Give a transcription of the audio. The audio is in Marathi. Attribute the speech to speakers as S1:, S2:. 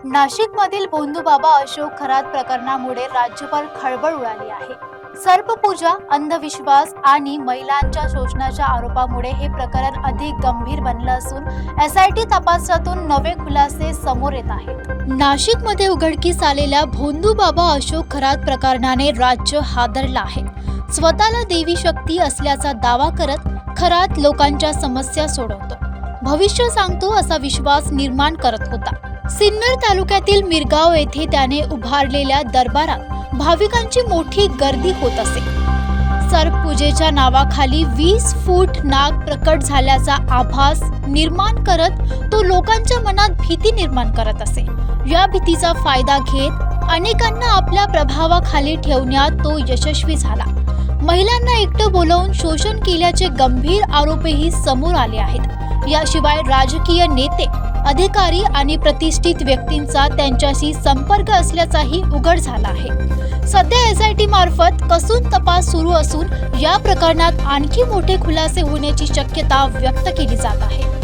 S1: नाशिकमधील भोंदूबाबा अशोक खरात प्रकरणामुळे राज्यभर खळबळ उडाली आहे. सर्पपूजा, अंधविश्वास आणि महिलांच्या शोषणाच्या आरोपामुळे हे प्रकरण अधिक गंभीर बनलं असून एसआयटी तपासातून नवे खुलासे समोर येत आहेत. नाशिकमध्ये उघडकीस आलेल्या भोंदूबाबा अशोक खरात प्रकरणाने राज्य हादरलं आहे. स्वतःला देवी शक्ती असल्याचा दावा करत खरात लोकांच्या समस्या सोडवतो, भविष्य सांगतो असा विश्वास निर्माण करत होता. सिन्नर तालुक्यातील मिरगाव येथे त्याने उभारलेल्या दरबारात भाविकांची मोठी गर्दी होत असे. सर्पपूजेच्या नावाखाली 20 फूट नाग प्रकट झाल्याचा आभास निर्माण करत तो लोकांच्या मनात भीती निर्माण करत असे. या भीतीचा फायदा घेत अनेकांना आपल्या प्रभावाखाली ठेवण्यात तो यशस्वी झाला. महिलांना एकटं बोलावून शोषण केल्याचे गंभीर आरोपही समोर आले आहेत. याशिवाय राजकीय नेते, अधिकारी आणि प्रतिष्ठित व्यक्तींचा त्यांच्याशी संपर्क असल्याचाही उघड झाला आहे. सध्या एसआयटी मार्फत कसून तपास सुरू असून या प्रकरणात आणखी मोठे खुलासे होण्याची शक्यता व्यक्त केली जात आहे.